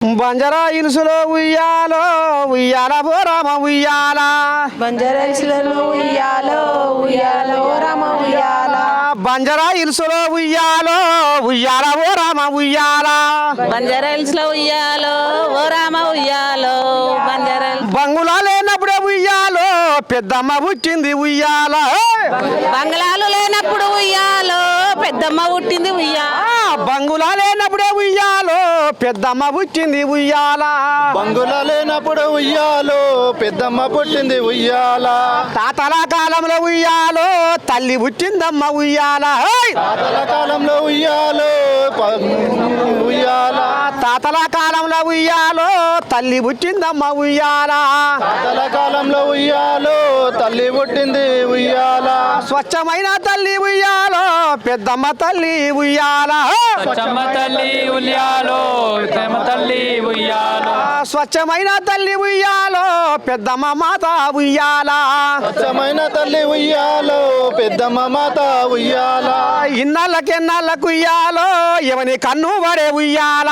బంజరా ఇలుసులో ఉయ్యాలో ఉయ్యాల బోరామ ఉయ్యాల బంజారా హిల్స్లలో ఉయ్యాలో ఉయ్యాలో రామ ఉయ్యాల బంజరా ఇలుసులో ఉయ్యాలో ఉయ్యాల బోరామ ఉయ్యాల బంజారా హిల్స్ లో ఉయ్యాలో ఓ రామ ఉయ్యాలో బంజారా బంగులా లేనప్పుడే ఉయ్యాలో పెద్దమ్మ పుట్టింది ఉయ్యాల బంగ్లాలు లేనప్పుడు ఉయ్యాలో పెద్దమ్మ పుట్టింది ఉయ్యాల బంగులా లేనప్పుడే ఉయ్యాలో పెద్దమ్మ పుట్టింది ఉయ్యాల బంగుల లేనప్పుడు ఉయ్యాలో పెద్దమ్మ పుట్టింది ఉయ్యాల తాతల కాలంలో ఉయ్యాలో తల్లి పుట్టిందమ్మ ఉయ్యాల తాతల కాలంలో ఉయ్యాలో ఉయ్యాల తాతల కాలంలో ఉయ్యాలో తల్లి పుట్టిందమ్మ ఉయ్యాల తాతల కాలంలో ఉయ్యాలో తల్లి పుట్టింది ఉయ్యాల స్వచ్ఛమైన తల్లి ఉయ్యాలో పెద్దమ్మ తల్లి ఉయ్యాల చమ్మ తల్లి ఉయ్యాలో ప్రేమ తల్లి ఉయ్యాలో స్వచ్ఛమైన తల్లి ఉయ్యాలో పెద్దమ్మ మాత ఉయ్యాల స్వచ్ఛమైన తల్లి ఉయ్యాలో పెద్దమ్మ మాత ఉయ్యాల ఇన్నాళ్ళకెన్నాళ్ళకు ఉయ్యాలో ఎవని కన్ను పడే ఉయ్యాల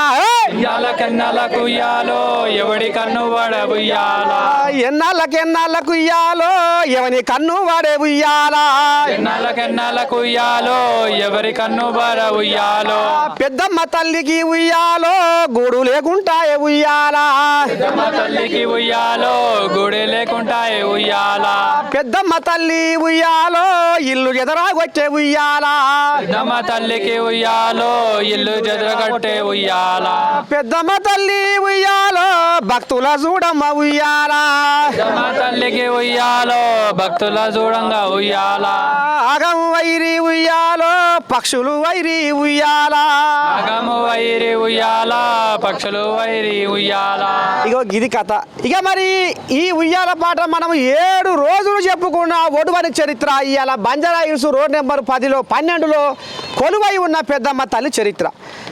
ఉయ్యాల కన్నాలకు ఉయ్యాలో ఎవడి కన్ను పడ ఉయ్యాల ఎన్నాళ్ళకెన్నాళ్ళకు ఉయ్యాలో ఎవని కన్ను పడే ఉయ్యాల కెన్నాలకు ఉయ్యాలో ఎవరి కన్ను పడ ఉయ్యాలో పెద్దమ్మ తల్లికి ఉయ్యాలో గూడు లేకుంటాయే ఉయ్యాల పెద్దమ్మ తల్లికి ఉయ్యాలో గుడి లేకుంటాయి ఉయ్యాల పెద్దమ్మ తల్లి ఉయ్యాలో ఇల్లు ఎదరాగొచ్చే ఉయ్యాల పెద్దమ్మ తల్లికి ఉయ్యాలో ఇల్లు జదరగట్టే ఉయ్యాల పెద్దమ్మ తల్లి ఉయ్యాలో భక్తుల చూడమ్మ ఉయ్యాల పెద్దమ్మ తల్లికి ఉయ్యాలో భక్తుల చూడంగా ఉయ్యాల ఆగం వైరి ఉయ్యాలో పక్షులు వైరి ఉయ్యాల అగము వైరి ఉయ్యాల పక్షులు వైరి ఉయ్యాల ఇగో గిది కథ ఇక మరి ఈ ఉయ్యాల పాట మనం 7 రోజులు చెప్పుకున్న ఒడువని చరిత్ర ఇవాళ బంజారా హిల్స్ రోడ్ నెంబర్ 10లో 12లో కొలువై ఉన్న పెద్దమ్మ తల్లి చరిత్ర